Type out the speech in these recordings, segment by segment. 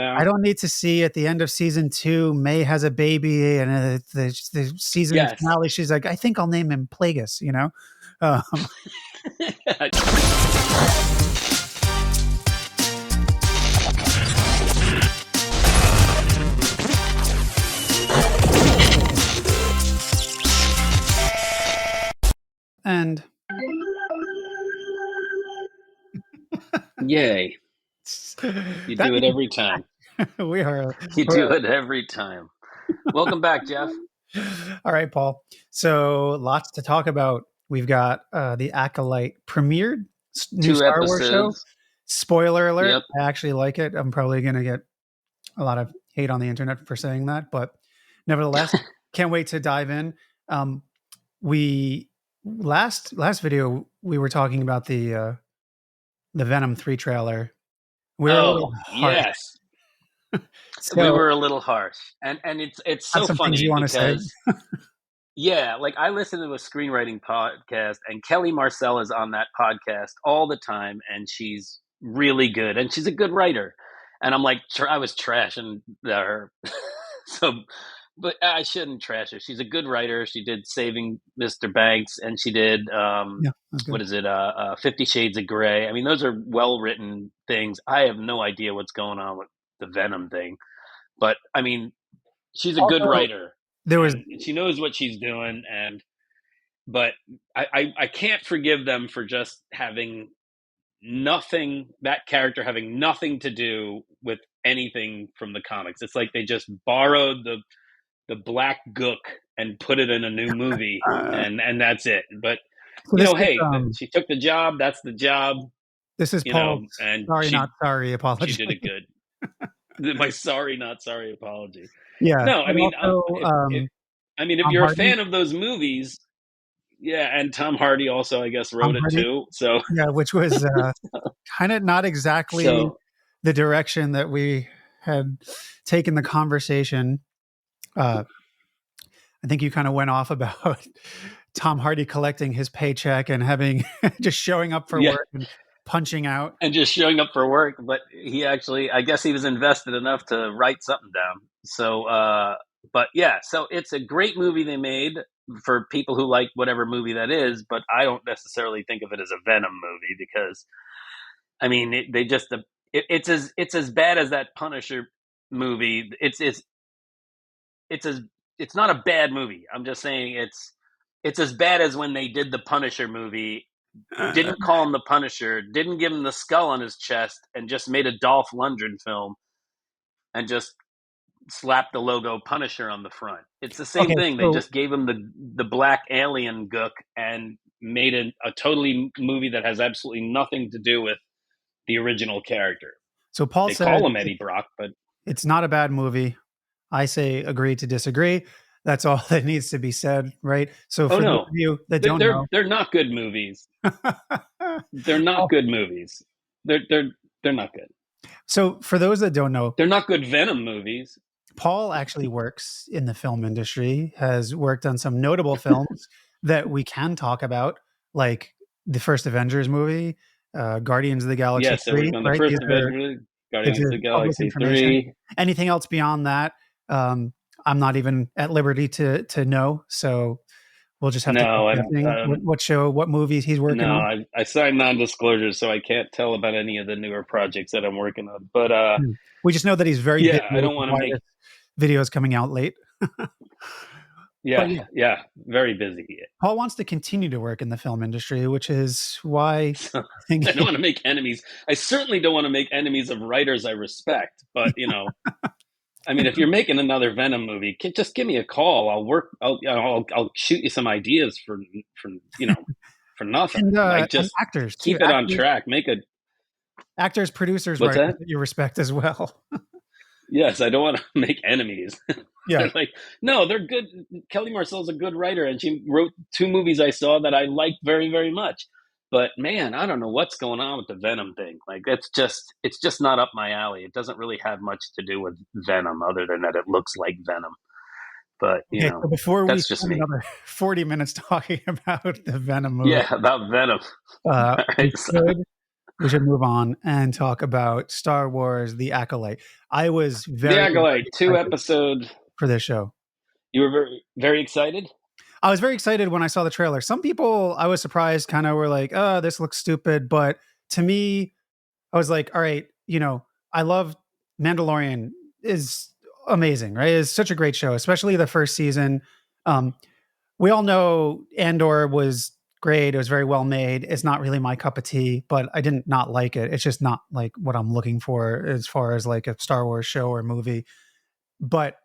I don't need to see at the end of season 2, May has a baby, and the season finale, she's like, I think I'll name him Plagueis, you know? And yay. You do it every time. We are. You do it every time. Welcome back, Jeff. All right, Paul. So lots to talk about. We've got the Acolyte premiered, new Star Wars show. Spoiler alert. Yep. I actually like it. I'm probably going to get a lot of hate on the internet for saying that, but nevertheless, can't wait to dive in. We last video we were talking about the Venom 3 trailer. We were a little harsh. Yes. So, we were a little harsh, and it's so funny you want because to say? Yeah, like I listen to a screenwriting podcast, and Kelly Marcel is on that podcast all the time, and she's really good, and she's a good writer. And I'm like, I was trashing her, but I shouldn't trash her. She's a good writer. She did Saving Mr. Banks, and she did what is it? 50 Shades of Grey. I mean, those are well written things. I have no idea what's going on with the Venom thing, but I mean, she's a good writer. She knows what she's doing, but I can't forgive them for just having nothing, that character having nothing to do with anything from the comics. It's like they just borrowed the black gook and put it in a new movie, and that's it. But she took the job. That's the job. This is Paul. And not sorry apology. She did it good. My sorry, not sorry apology. Yeah. No, I mean, if you're a fan of those movies, and Tom Hardy also, I guess, wrote it too. So which was kind of not exactly the direction that we had taken the conversation. I think you kind of went off about Tom Hardy collecting his paycheck and having just showing up for work and punching out and just showing up for work. But he actually, I guess he was invested enough to write something down. So, so it's a great movie they made for people who like whatever movie that is. But I don't necessarily think of it as a Venom movie because, I mean, it's as bad as that Punisher movie. It's not a bad movie. I'm just saying it's as bad as when they did the Punisher movie. Didn't call him the Punisher, didn't give him the skull on his chest, and just made a Dolph Lundgren film and just slapped the logo Punisher on the front. It's the same thing. They just gave him the black alien gook and made a totally movie that has absolutely nothing to do with the original character. So Paul said, call him Eddie Brock, but it's not a bad movie. I say agree to disagree. That's all that needs to be said, right? So for those of you that don't know, they're not good movies. They're not good movies. They're not good. So for those that don't know, they're not good Venom movies. Paul actually works in the film industry, has worked on some notable films that we can talk about, like the first Avengers movie, Guardians of the Galaxy 3. So we've done the first Avengers, Guardians of the Galaxy 3. Anything else beyond that? I'm not even at liberty to know, so we'll just have to what movies he's working on. I signed non-disclosures, so I can't tell about any of the newer projects that I'm working on. But we just know that he's very busy. I don't want to make videos coming out late. Very busy. Paul wants to continue to work in the film industry, which is why I don't want to make enemies. I certainly don't want to make enemies of writers I respect, but I mean, if you're making another Venom movie, just give me a call. I'll shoot you some ideas for for nothing. And just actors, keep it on track. Make actors, producers, writers that you respect as well. Yes, I don't want to make enemies. Yeah, no, they're good. Kelly Marcel's a good writer, and she wrote 2 movies I saw that I liked very, very much. But man, I don't know what's going on with the Venom thing. Like it's just not up my alley. It doesn't really have much to do with Venom other than that it looks like Venom. But so before we spend another 40 minutes talking about the Venom movie. Yeah, about Venom. we should move on and talk about Star Wars: The Acolyte. I was The very, very Acolyte, two excited episode. for this show. You were very, very excited? I was very excited when I saw the trailer. Some people, I was surprised, kind of were like, "Oh, this looks stupid," but to me, I was like, "All right, I love Mandalorian is amazing, right? It's such a great show, especially the first season. Um, we all know Andor was great. It was very well made. It's not really my cup of tea, but I didn't not like it. It's just not like what I'm looking for as far as like a Star Wars show or movie. But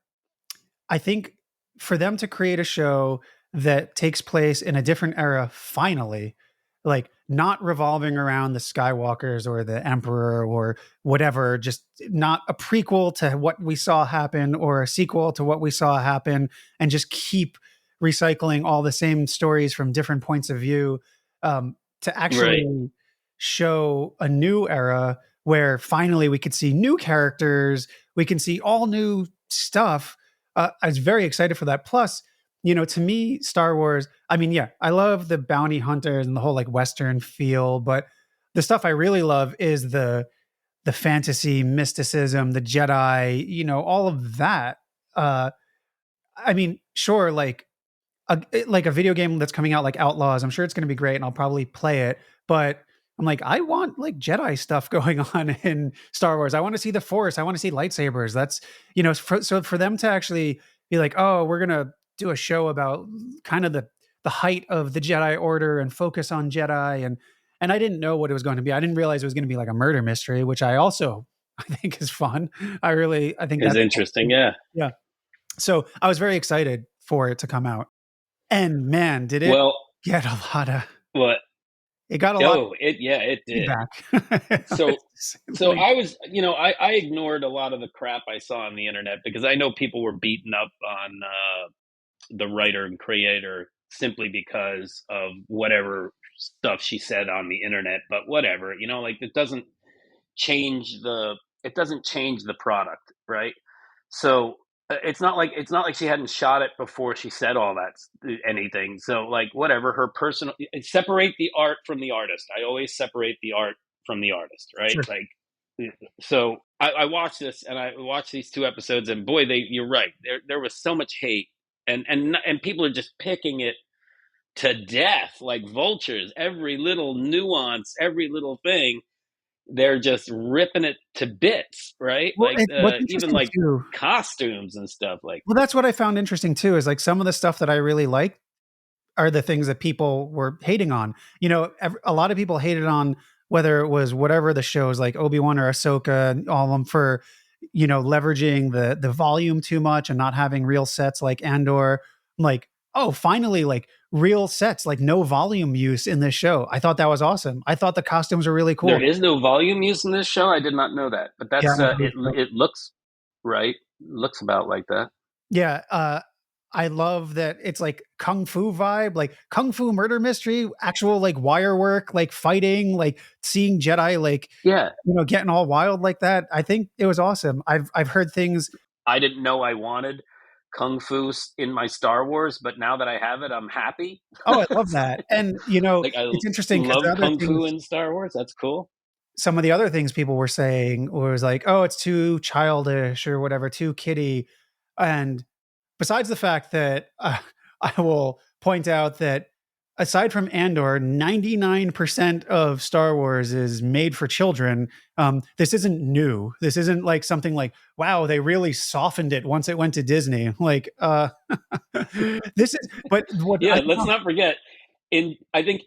I think for them to create a show that takes place in a different era, finally, like not revolving around the Skywalkers or the Emperor or whatever, just not a prequel to what we saw happen or a sequel to what we saw happen, and just keep recycling all the same stories from different points of view, to actually Right. show a new era where finally we could see new characters, we can see all new stuff. I was very excited for that. Plus, to me, Star Wars, I mean, yeah, I love the bounty hunters and the whole like Western feel, but the stuff I really love is the fantasy, mysticism, the Jedi, all of that. Uh, I mean, sure, like a video game that's coming out like Outlaws. I'm sure it's going to be great, and I'll probably play it. But I'm like, I want like Jedi stuff going on in Star Wars. I want to see the Force. I want to see lightsabers. That's so for them to actually be like, oh, we're gonna do a show about kind of the height of the Jedi Order and focus on Jedi, and I didn't know what it was going to be. I didn't realize it was going to be like a murder mystery, which I also I think is fun. I think Is that's interesting, yeah. yeah. So I was very excited for it to come out. And man, did it Well, get a lot of what? it got a lot of Oh, it did. feedback. So, Like, I was, I ignored a lot of the crap I saw on the internet because I know people were beaten up on the writer and creator simply because of whatever stuff she said on the internet. But whatever, like change the it doesn't change the product, right? So it's not like she hadn't shot it before she said all that anything. So like whatever, her personal, separate the art from the artist. I always separate the art from the artist, right? sure. Like so I watched this and I watched these two episodes and boy, you're right. There was so much hate and people are just picking it to death like vultures. Every little nuance, every little thing, they're just ripping it to bits, right? Well, Like what's even interesting like too. costumes and stuff. Like Well, that's what I found interesting too. Is like some of the stuff that I really like are the things that people were hating on. A lot of people hated on whether it was whatever the shows like Obi-Wan or Ahsoka, and all of them for leveraging the volume too much and not having real sets like Andor. I'm like, oh, finally, like real sets, like no volume use in this show. I thought that was awesome. I thought the costumes were really there cool. is no volume use in this show. I did not know that, but Yeah, that's I believe it. so. It looks right. Looks about like that. Yeah, I love that it's like kung fu vibe, like kung fu murder mystery, actual like wire work, like fighting, like seeing Jedi, like Yeah, getting all wild like that. I think it was awesome. I've heard things. I didn't know I wanted kung fu in my Star Wars, but now that I have it, I'm happy. Oh, I love that, and Like I it's interesting because the love other kung fu things, in Star Wars. That's cool. some of the other things people were saying was like, oh, it's too childish or whatever, too kiddie, and besides the fact that I will point out that aside from Andor, 99% of Star Wars is made for children. This isn't new. This isn't like something like, wow, they really softened it once it went to Disney. Like, this is, but what I Yeah, let's not forget. I think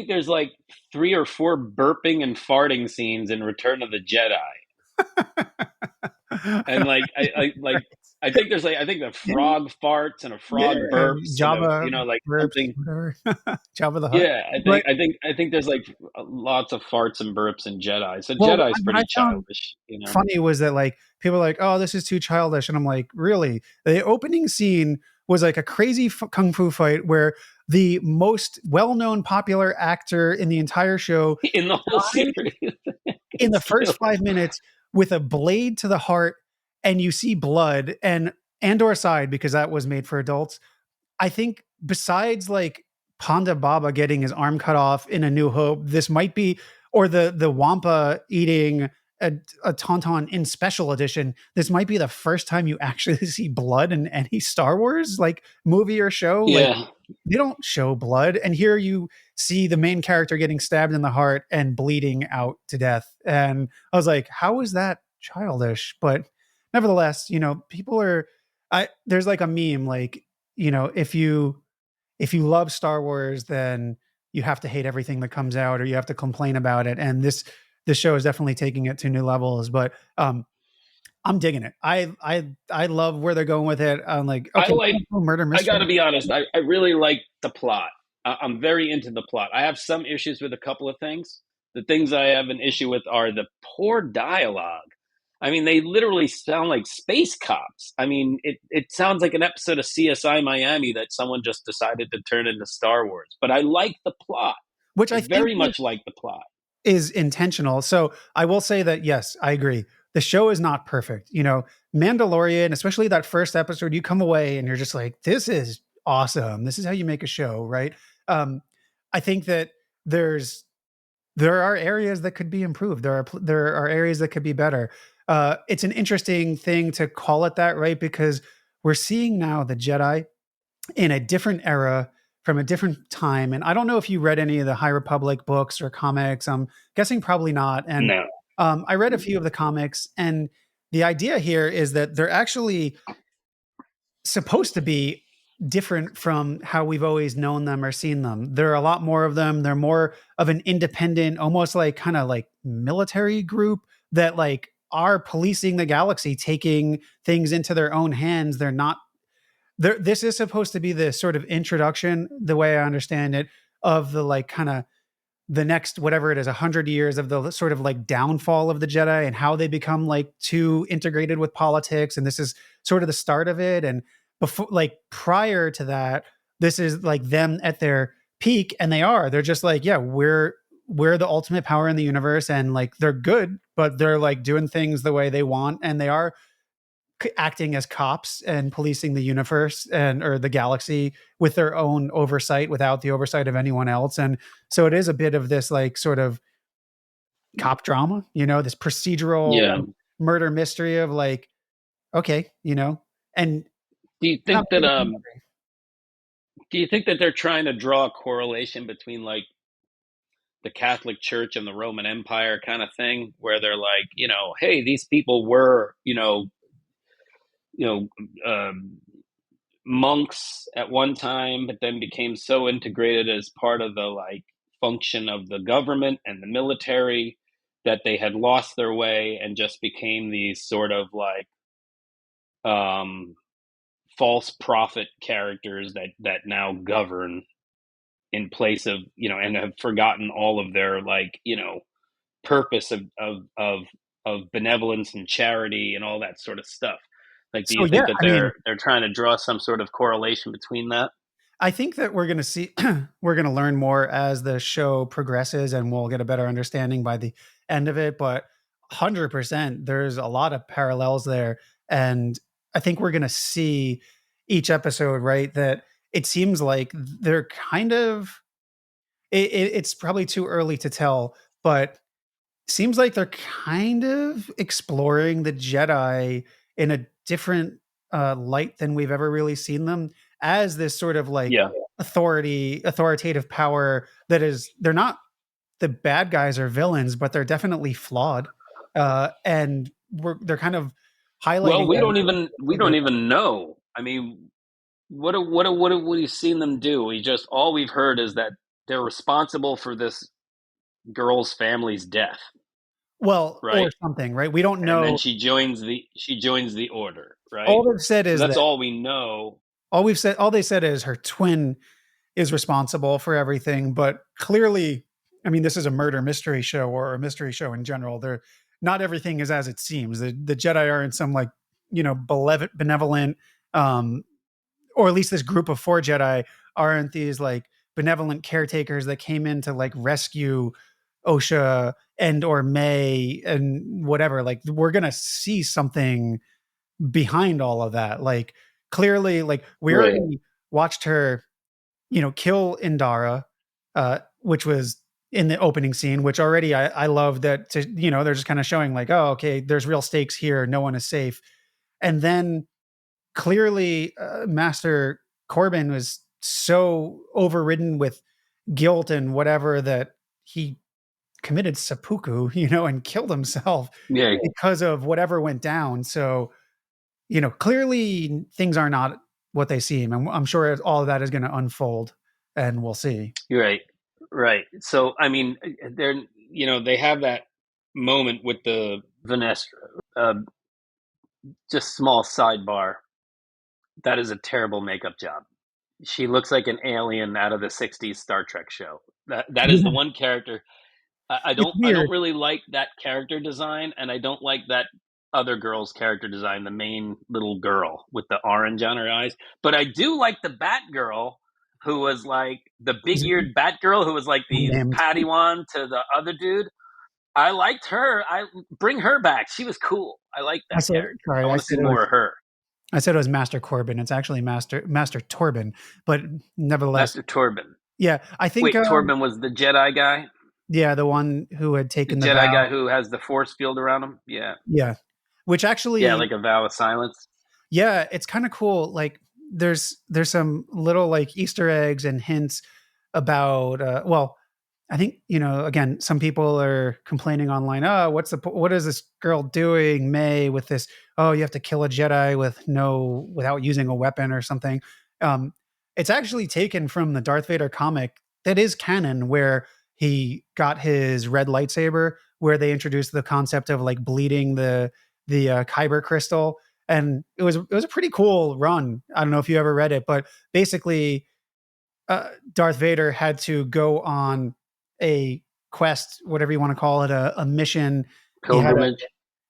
there's like 3 or 4 burping and farting scenes in Return of the Jedi. And I think there's I think the yeah, frog farts and a yeah, frog burps and Java like burps, something. whatever. Java the Hutt. Yeah, But I think there's like lots of farts and burps in Jedi. So well, Jedi's what I pretty found childish. funny was that like people are like, oh, this is too childish, and I'm like, really? The opening scene was like a crazy kung fu fight where the most well-known popular actor in the entire show In the whole died series. in the It's first true. 5 minutes with a blade to the heart, and you see blood. And Andor aside, because that was made for adults, I think besides like Ponda Baba getting his arm cut off in A New Hope, this might be or the Wampa eating a tauntaun in special edition. This might be the first time you actually see blood in any Star Wars like movie or show. Like Yeah. they don't show blood, and here you see the main character getting stabbed in the heart and bleeding out to death. And I was like, how is that childish? But nevertheless, people are. There's like a meme, like if you love Star Wars, then you have to hate everything that comes out, or you have to complain about it. And this show is definitely taking it to new levels. But I'm digging it. I love where they're going with it. I'm like, okay, murder I got mystery. to be honest. I really like the plot. I'm very into the plot. I have some issues with a couple of things. The things I have an issue with are the poor dialogue. I mean, they literally sound like space cops. I mean, it sounds like an episode of CSI Miami that someone just decided to turn into Star Wars. But I like the plot. Which I I think very much like the plot. Is intentional. So I will say that, yes, I agree. The show is not perfect. Mandalorian, especially that first episode, you come away and you're just like, this is awesome. This is how you make a show, right? I think that there are areas that could be improved. There are areas that could be better. It's an interesting thing to call it that, right? Because we're seeing now the Jedi in a different era from a different time. And I don't know if you read any of the High Republic books or comics. I'm guessing probably not. And No. I read a few of the comics, and the idea here is that they're actually supposed to be different from how we've always known them or seen them. There are a lot more of them. They're more of an independent, almost like kind of like military group that like are policing the galaxy, taking things into their own hands. They're not there. This is supposed to be the sort of introduction, the way I understand it, of the like kind of the next whatever it is 100 years of the sort of like downfall of the Jedi and how they become like too integrated with politics. And this is sort of the start of it. And before, like prior to that, this is like them at their peak, and they're just like, yeah, we're the ultimate power in the universe, and like they're good, but they're like doing things the way they want, and they are acting as cops and policing the universe and or the galaxy with their own oversight without the oversight of anyone else. And so it is a bit of this like sort of cop drama, this procedural Yeah. like, murder mystery of like, okay, and Do you think that they're trying to draw a correlation between like the Catholic Church and the Roman Empire kind of thing, where they're like, hey, these people were, you know, monks at one time, but then became so integrated as part of the like function of the government and the military that they had lost their way and just became these sort of like false prophet characters that now govern in place of and have forgotten all of their like purpose of benevolence and charity and all that sort of stuff. Like, do so you yeah, think that I mean, they're trying to draw some sort of correlation between that? I think that we're going to see, we're going to learn more as the show progresses, and we'll get a better understanding by the end of it. But 100%, there's a lot of parallels there. And I think we're going to see each episode, right? That it seems like they're kind of, it's probably too early to tell, but seems like they're kind of exploring the Jedi in a different light than we've ever really seen them as this sort of like Yeah. authoritative power that is, they're not the bad guys or villains, but they're dedefinitely flawed. And they're kind of Well, highlighting we don't even know. I mean, what have we seen them do? All we've heard is that they're responsible for this girl's family's death, well, or right? something, right? We don't And then know. she joins the order, right? All they've said So is that's that all we know. all they said is her twin is responsible for everything. But clearly, I mean, this is a murder mystery show or a mystery show in general. They're not everything is as it seems. The Jedi are in some like, benevolent, or at least this group of four Jedi aren't these like benevolent caretakers that came in to like rescue Osha and or May and whatever. Like we're gonna see something behind all of that. Like clearly, like we already watched her kill Indara, which was in the opening scene, which already I love that, to, they're just kind of showing like, oh, okay, there's real stakes here. No one is safe. And then clearly Master Corbin was so overridden with guilt and whatever that he committed seppuku, and killed himself Yeah, because of whatever went down. So, clearly things are not what they seem. And I'm sure all of that is going to unfold, and we'll see. you're right. Right. So, I mean, they're, they have that moment with the Vanessa, just small sidebar. That is a terrible makeup job. She looks like an alien out of the 60s Star Trek show. That is the Yeah, one character. it's I don't weird. really like that character design, and I don't like that other girl's character design, the main little girl with the orange on her eyes. But I do like the Batgirl, who was like the She's big-eared Batgirl, who was like the unnamed. Padawan to the other dude. I liked her. I bring her back. She was cool. I like I that said, character. I sorry, want to see more of her. I said it was Master Corbin. It's actually Master Torben, but nevertheless, Master Torben. yeah, I think, Wait, Torben was the Jedi guy? yeah, the one who had The taken the Jedi vow. guy who has the force field around him? Yeah. Yeah, which Yeah, actually, like a vow of silence. yeah, it's kind of cool. Like there's some little like Easter eggs and hints about, well, I think, again, some people are complaining online. Oh, what is this girl doing, May, with this? Oh, you have to kill a Jedi without using a weapon or something. Um, it's actually taken from the Darth Vader comic that is canon, where he got his red lightsaber, where they introduced the concept of like bleeding the kyber crystal, and it was a pretty cool run. I don't know if you ever read it, but basically Darth Vader had to go on a quest, whatever you want to call it, a mission. He had a Pilgrimage.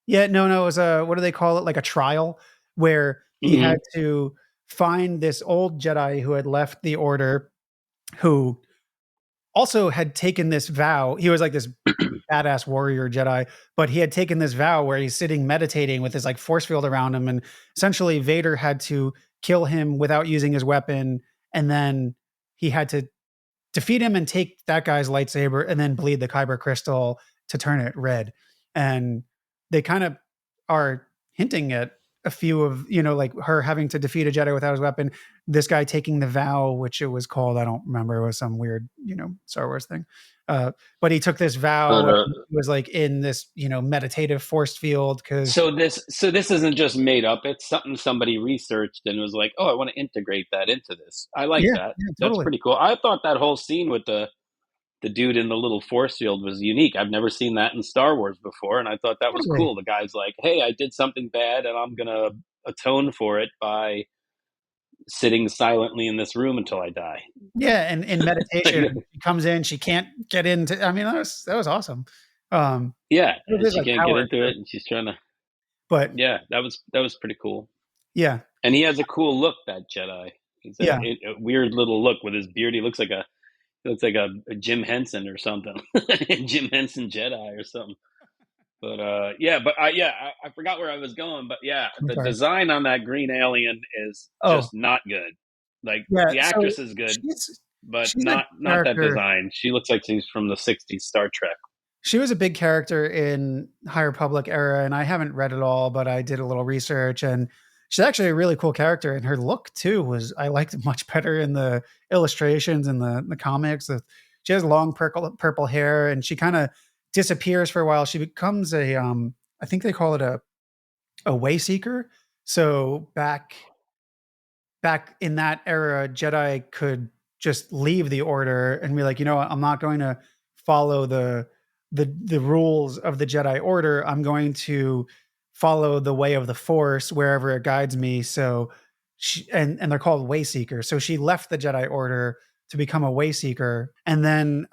yeah, no, it was a, what do they call it? Like a trial, where he had Hmm. to find this old Jedi who had left the Order, who also had taken this vow. He was like this badass warrior Jedi, but he had taken this vow where he's sitting meditating with his like force field around him, and essentially Vader had to kill him without using his weapon, and then he had to defeat him and take that guy's lightsaber and then bleed the kyber crystal to turn it red. And they kind of are hinting at a few of, like her having to defeat a Jedi without his weapon, this guy taking the vow, which it was called, I don't remember, it was some weird, Star Wars thing. But he took this vow But and was like in this, meditative force field, because this isn't just made up. It's something somebody researched and was like, "Oh, I want to integrate that into this." I like yeah, that. yeah, That's totally. pretty cool. I thought that whole scene with the dude in the little force field was unique. I've never seen that in Star Wars before, and I thought that was Totally. cool. The guy's like, "Hey, I did something bad, and I'm gonna atone for it by sitting silently in this room until I die." Yeah, and in meditation, Like, and she comes in, she can't get into. I mean, that was awesome. yeah, It and was she like can't get power, into it, and she's trying to. but Yeah, that was pretty cool. yeah, And he has a cool look, that Jedi. He's yeah, a weird little look with his beard. He looks like a Jim Henson or something, Jim Henson Jedi or something. But yeah, but I forgot where I was going. But yeah, I'm the sorry. design on that green alien is Oh, just not good. Like yeah. the So actress is good, she's but she's a not that character. design. She looks like she's from the '60s Star Trek. She was a big character in High Republic era, and I haven't read it all, but I did a little research, and she's actually a really cool character. And her look too was, I liked it much better in the illustrations and the comics. She has long purple hair, and she kind of disappears for a while. She becomes a, I think they call it a way seeker. So back in that era, Jedi could just leave the Order and be like, you know what, I'm not going to follow the rules of the Jedi Order. I'm going to follow the way of the Force wherever it guides me. So and they're called way seekers. So she left the Jedi Order to become a way seeker, and then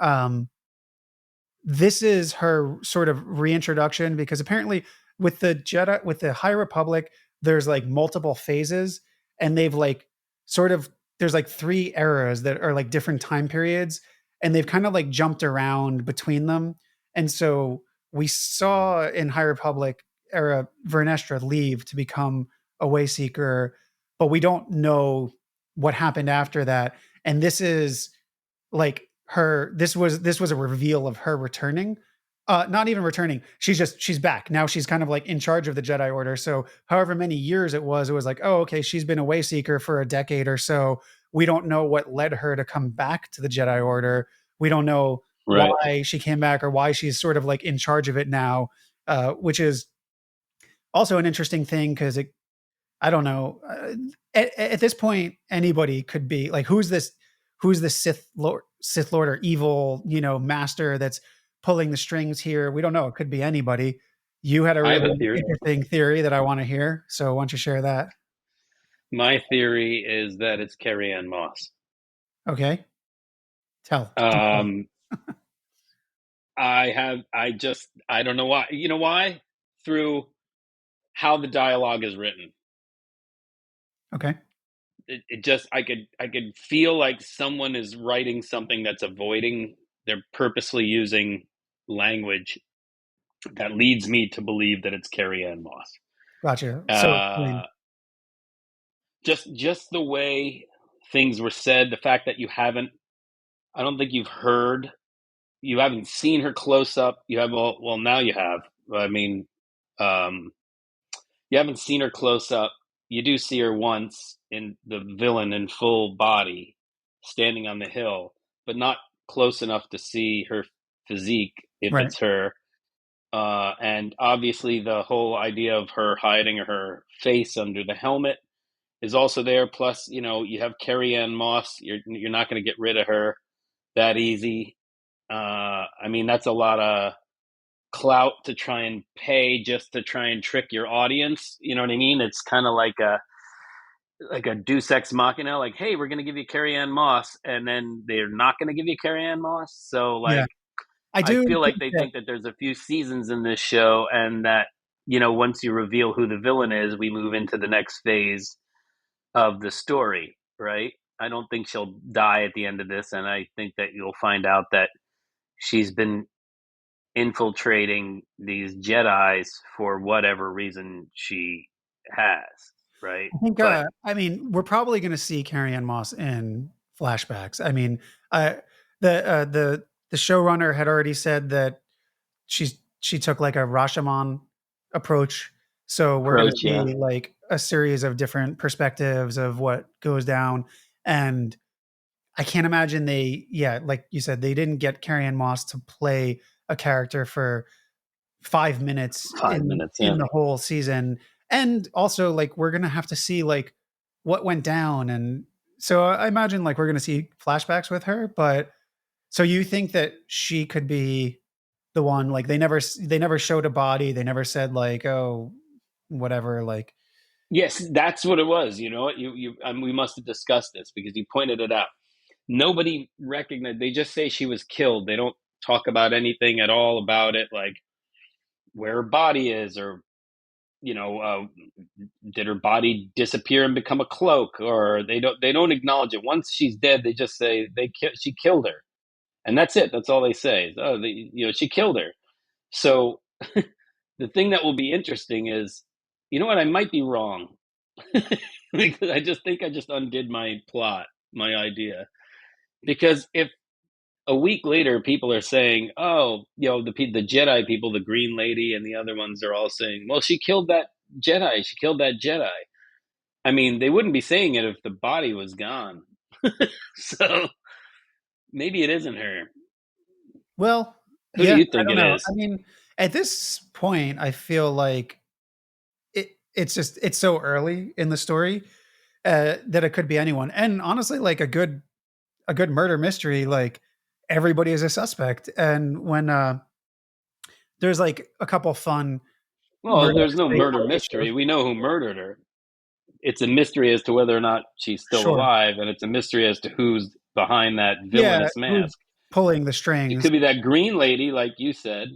this is her sort of reintroduction, because apparently with the High Republic, there's like multiple phases, and they've like sort of, there's like three eras that are like different time periods, and they've kind of like jumped around between them. And so we saw in High Republic era Vernestra leave to become a way seeker, but we don't know what happened after that. And this is like this was a reveal of her returning. Not even returning. She's back. Now she's kind of like in charge of the Jedi Order. So however many years it was like, oh, okay, she's been a way seeker for a decade or so. We don't know what led her to come back to the Jedi Order. We don't know Right. why she came back or why she's sort of like in charge of it now, which is also an interesting thing because I don't know. At this point, anybody could be like, who's this? Who's the Sith Lord or evil, master that's pulling the strings here? We don't know. It could be anybody. You had a I have a really theory. interesting theory that I want to hear. So why don't you share that? My theory is that it's Carrie-Anne Moss. Okay. Tell. I don't know why. You know why? Through how the dialogue is written. Okay. It just I could feel like someone is writing something that's avoiding. They're purposely using language that leads me to believe that it's Carrie-Anne Moss. Gotcha. So just the way things were said, the fact that I don't think you haven't seen her close up. You have, well, now you have. I mean, you haven't seen her close up. You do see her once in the villain in full body standing on the hill, but not close enough to see her physique if right. it's her. And obviously, the whole idea of her hiding her face under the helmet is also there. Plus, you have Carrie-Anne Moss. You're not going to get rid of her that easy. I mean, that's a lot of clout to try and pay just to try and trick your audience. You know what I mean? It's kind of like a Deus Ex Machina. Like, hey, we're going to give you Carrie-Anne Moss, and then they're not going to give you Carrie-Anne Moss. So, like, Yeah. I I do feel like think they that, think that there's a few seasons in this show, and that once you reveal who the villain is, we move into the next phase of the story, right? I don't think she'll die at the end of this, and I think that you'll find out that she's been infiltrating these Jedis for whatever reason she has, right? I think, But I mean, we're probably going to see Carrie-Anne Moss in flashbacks. I mean, uh, the showrunner had already said that she took like a Rashomon approach. So we're going to yeah, see like a series of different perspectives of what goes down. And I can't imagine like you said, they didn't get Carrie-Anne Moss to play a character for 5 minutes 5 minutes, yeah. in the whole season. And also like we're gonna have to see like what went down. And so I imagine like we're gonna see flashbacks with her. But so you think that she could be the one, like they never showed a body, they never said like, oh, whatever, like Yes, that's what it was. You know what? We must have discussed this because you pointed it out. Nobody recognized. They just say she was killed. They don't talk about anything at all about it, like where her body is, or did her body disappear and become a cloak, or they don't acknowledge it. Once she's dead, they just say she killed her, and that's it. That's all they say. She killed her. So the thing that will be interesting is, you know what? I might be wrong because I just think I just undid my plot, my idea. Because if a week later people are saying, "Oh, the Jedi people, the Green Lady and the other ones are all saying, well, she killed that Jedi. She killed that Jedi." I mean, they wouldn't be saying it if the body was gone. So maybe it isn't her. well, Who do yeah, you I think don't it know. is? I mean, at this point, I feel like it's so early in the story that it could be anyone. And honestly, like a good murder mystery, like everybody is a suspect. And when there's like a couple fun Well, murder there's no mystery murder TV shows. mystery. We know who murdered her. It's a mystery as to whether or not she's still Sure. alive, and it's a mystery as to who's behind that Yeah, villainous who's mask. pulling the It strings. could be that green lady, like you said.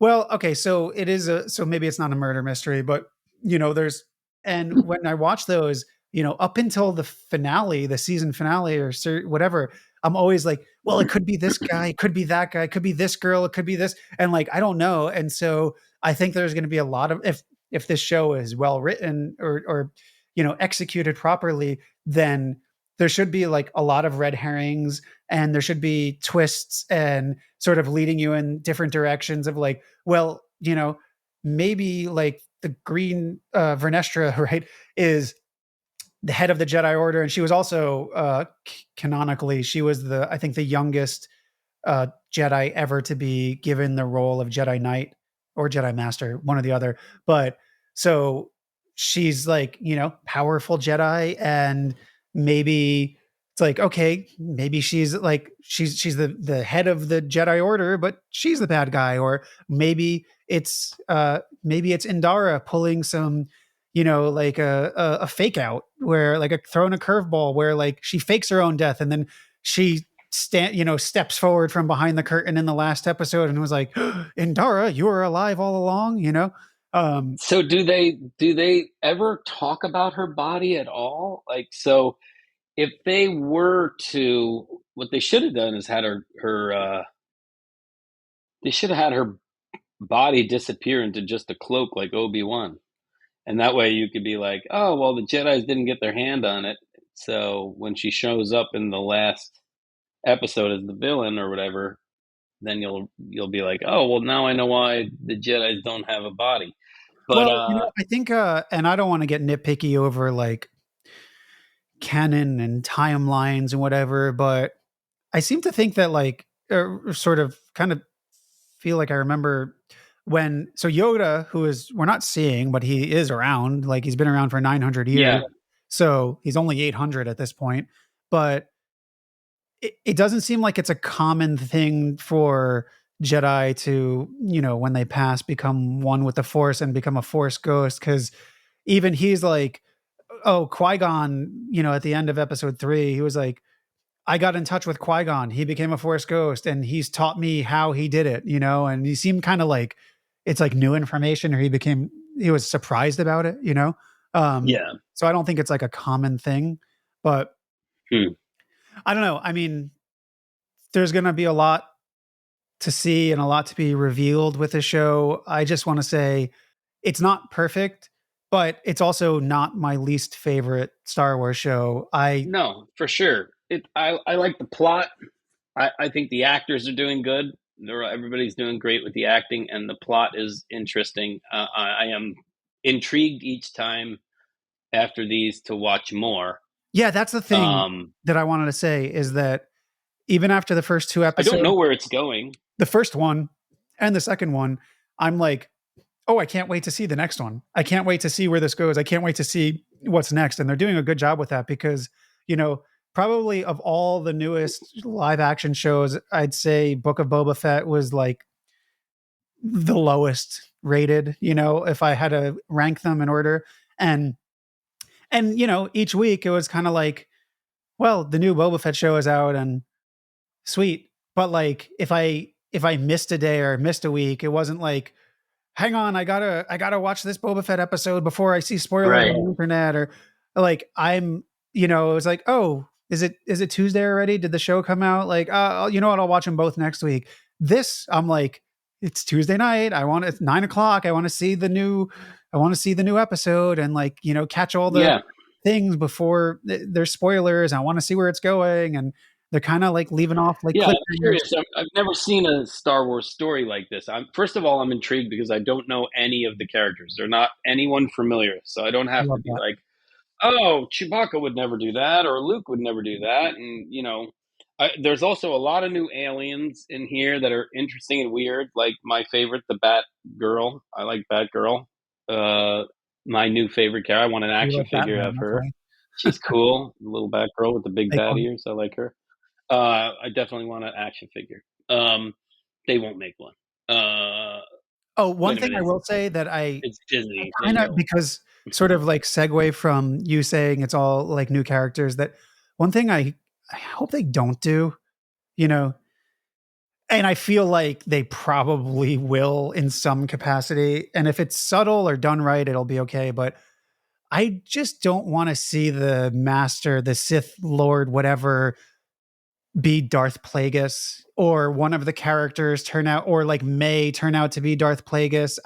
Well, okay, so it is so maybe it's not a murder mystery, but there's and when I watch those, up until the finale, the season finale or whatever, I'm always like, well, it could be this guy, it could be that guy, it could be this girl, it could be this, and like I don't know. And so I think there's going to be a lot of if this show is well written or executed properly, then there should be like a lot of red herrings, and there should be twists and sort of leading you in different directions of like, well, maybe like the green Vernestra, right, is the head of the Jedi Order, and she was also canonically, she was I think the youngest Jedi ever to be given the role of Jedi Knight or Jedi Master, one or the other. But so she's like, powerful Jedi, and maybe it's like, okay, maybe she's like she's the head of the Jedi Order, but she's the bad guy, or maybe it's Indara pulling some, like a fake out where like throwing a curveball where like she fakes her own death and then she steps forward from behind the curtain in the last episode and was like, Indara, you were alive all along, So do they ever talk about her body at all? Like, so if they were to, what they should have done is had they should have had her body disappear into just a cloak like Obi-Wan. And that way you could be like, oh, well, the Jedis didn't get their hand on it. So when she shows up in the last episode as the villain or whatever, then you'll be like, oh, well, now I know why the Jedis don't have a body. But well, I think and I don't want to get nitpicky over like canon and timelines and whatever, but I seem to think that like sort of kind of feel like I remember when Yoda, who is we're not seeing, but he is around, like he's been around for 900 years. yeah, So he's only 800 at this point, but it doesn't seem like it's a common thing for Jedi to, when they pass, become one with the Force and become a Force ghost. Because even he's like, oh, Qui-Gon, at the end of episode 3, he was like, I got in touch with Qui-Gon. He became a Force ghost and he's taught me how he did it, and he seemed kind of like it's like new information, or he was surprised about it, yeah. So I don't think it's like a common thing, but Hmm. I don't know. I mean, there's going to be a lot to see and a lot to be revealed with the show. I just want to say it's not perfect, but it's also not my least favorite Star Wars show. No, for sure. I like the plot. I think the actors are doing good. Everybody's doing great with the acting, and the plot is interesting. I am intrigued each time after these to watch more. Yeah, that's the thing that I wanted to say is that even after the first 2 I don't episodes, know where it's going. the first one and the second one, I'm like, oh, I can't wait to see the next one. I can't wait to see where this goes. I can't wait to see what's next. And they're doing a good job with that because, probably of all the newest live action shows, I'd say Book of Boba Fett was like the lowest rated, if I had to rank them in order. And each week it was kind of like, well, the new Boba Fett show is out and sweet. But like if I missed a day or missed a week, it wasn't like, hang on, I gotta watch this Boba Fett episode before I see spoilers Right. on the internet, or like it was like, oh, is it Tuesday already? Did the show come out? Like, you know what? I'll watch them both next week. This, I'm like, it's Tuesday night. It's 9 o'clock. I want to see the new episode and like, catch all the Yeah. things before there's spoilers. I want to see where it's going. And they're kind of like leaving off like Yeah, I'm cliffhangers. curious. I've never seen a Star Wars story like this. First of all, I'm intrigued because I don't know any of the characters. They're not anyone familiar, so I don't I have to love be that. like, oh, Chewbacca would never do that, or Luke would never do that. And, there's also a lot of new aliens in here that are interesting and weird. Like my favorite, the Bat Girl. I like Bat Girl. My new favorite character. I want an You action like figure Batman, of that's her. why. She's cool. The little Bat Girl with the big Make bat one. ears. I like her. I definitely want an action figure. They won't make one. Oh, one Wait a thing I minute. will say that It's Disney. I They kind of, will. because sort of like segue from you saying it's all like new characters, that one thing I hope they don't do, you know, and I feel like they probably will in some capacity. And if it's subtle or done right, it'll be okay. But I just don't want to see the master, the Sith Lord, whatever, be Darth Plagueis, or one of the characters turn out, or like May turn out to be Darth Plagueis.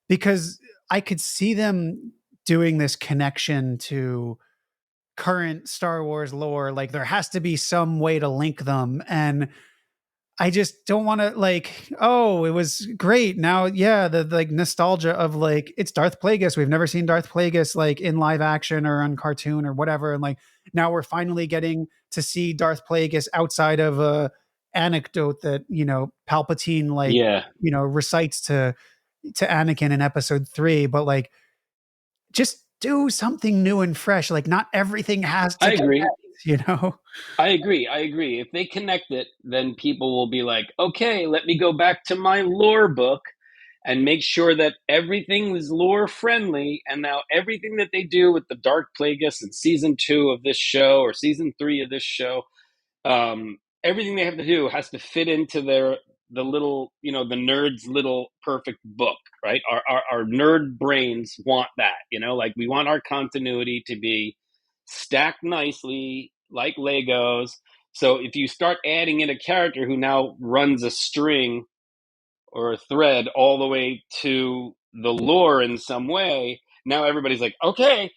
Because I could see them doing this connection to current Star Wars lore. Like there has to be some way to link them. And I just don't want to like, oh, it was great. Now, yeah, the like nostalgia of like it's Darth Plagueis. We've never seen Darth Plagueis like in live action or on cartoon or whatever. And like now we're finally getting to see Darth Plagueis outside of a anecdote that, you know, Palpatine like, you know, recites to Anakin in episode 3, but like just do something new and fresh. Like not everything has to I agree. connect, you know? I agree. I agree. If they connect it, then people will be like, okay, let me go back to my lore book and make sure that everything is lore friendly. And now everything that they do with the Dark Plagueis in season 2 of this show or season 3 of this show, everything they have to do has to fit into the little, you know, the nerd's little perfect book, right? Our nerd brains want that, you know, like we want our continuity to be stacked nicely like Legos. So if you start adding in a character who now runs a string or a thread all the way to the lore in some way, now everybody's like, okay,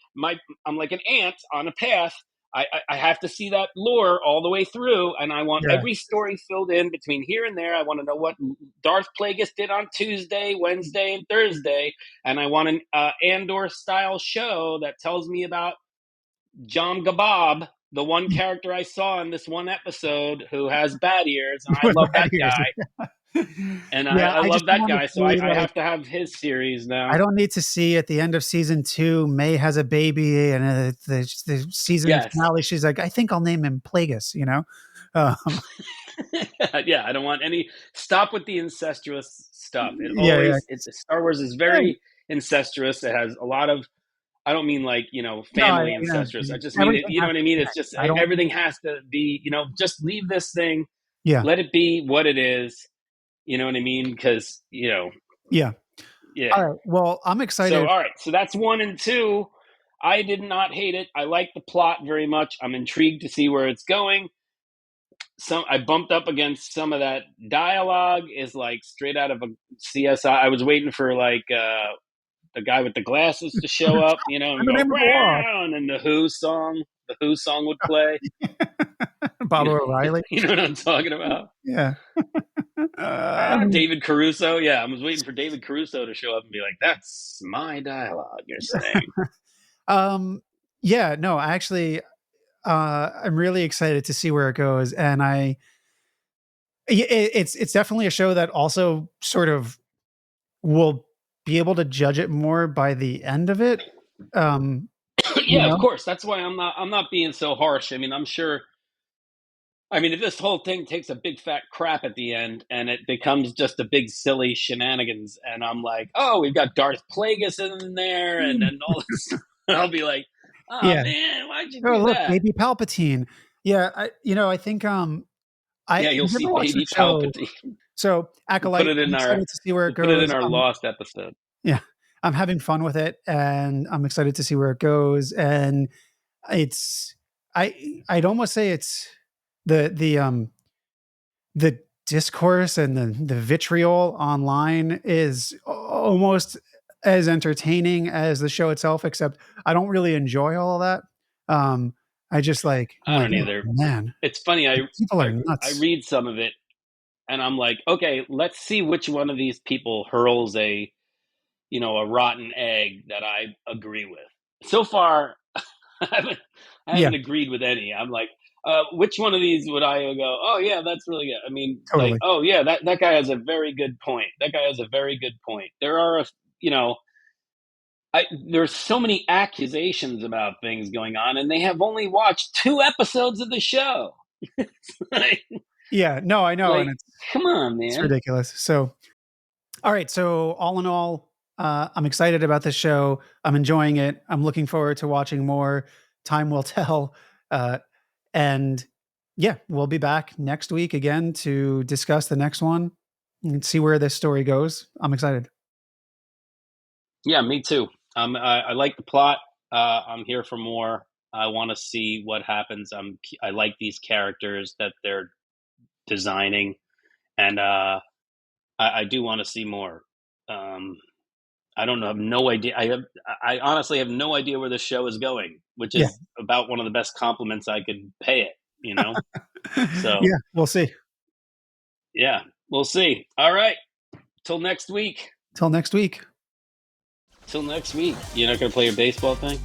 I'm like an ant on a path. I have to see that lore all the way through, and I want Yeah. every story filled in between here and there. I want to know what Darth Plagueis did on Tuesday, Wednesday, and Thursday, and I want an Andor style show that tells me about John Gabob, the one character I saw in this one episode who has bad ears, and I With love bad that ears. guy. And Yeah, I I just love don't that want to guy, so see I like have to have his series I now. don't need to see at the end of season 2, May has a baby, and the season Yes. finale, she's like, I think I'll name him Plagueis, you know? Yeah, I don't want any. Stop with the incestuous stuff. It Yeah, yeah. always, Star Wars is Hey, very incestuous. It has a lot of, I don't mean like, you know, no, family you know, incestuous. I just mean it, everything you know has what I to mean? It's connect. just I don't everything has to be, you know, just leave this thing, Yeah. let it be what it is. You know what I mean? Because, you know, Yeah. yeah. All right. Well, I'm So, excited. all right. So that's 1 and 2. I did not hate it. I like the plot very much. I'm intrigued to see where it's going. I bumped up against some of that dialogue is like straight out of a CSI. I was waiting for like the guy with the glasses to show up, you know, In and the go name of the law. wow, and then the Who song would play. Bob O'Reilly. You know what I'm talking about? Yeah. David Caruso. Yeah, I was waiting for David Caruso to show up and be like, "That's my dialogue." You're saying? Yeah, no, actually I'm really excited to see where it goes, and it's definitely a show that also sort of will be able to judge it more by the end of it. You Yeah, of know? course. That's why I'm not being so harsh. I mean, I'm sure. I mean, if this whole thing takes a big fat crap at the end and it becomes just a big silly shenanigans, and I'm like, oh, we've got Darth Plagueis in there, and all this, I'll be like, oh Yeah. man, why'd you Oh, do look, that? baby Palpatine. Yeah, I think Yeah, I you'll never see watched the baby show. Palpatine. So Acolyte, I'm excited to see where it We'll put it goes. in our Lost episode. Yeah, I'm having fun with it, and I'm excited to see where it goes. And it's I'd almost say it's the discourse and the vitriol online is almost as entertaining as the show itself, except I don't really enjoy all of that. I just like I'm I like, don't oh either. man, It's funny. people are I nuts. read some of it, and I'm like, okay, let's see which one of these people hurls a rotten egg that I agree with. So far, I haven't, I Yeah, haven't agreed with any. I'm like, which one of these would I go? Oh yeah, that's really good. I mean, like, totally. oh yeah, that guy has a very good point. That guy has a very good point. There are, you know, there's so many accusations about things going on, and they have only watched 2 episodes of the show. like, Yeah, no, I know, and like, come on, it's man. ridiculous. So, all right, so all in all, I'm excited about this show. I'm enjoying it. I'm looking forward to watching more. Time will tell. Uh, and yeah, we'll be back next week again to discuss the next one and see where this story goes. I'm excited. Yeah, me too. I like the plot. I'm here for more. I want to see what happens. I like these characters that they're designing, and I do want to see more. Um, I don't know. I have no idea. I honestly have no idea where this show is going, which is about one of the best compliments I could pay it, you know? So yeah, we'll see. Yeah, we'll see. All right. Till next week. Till next week. Till next week. You're not going to play your baseball thing?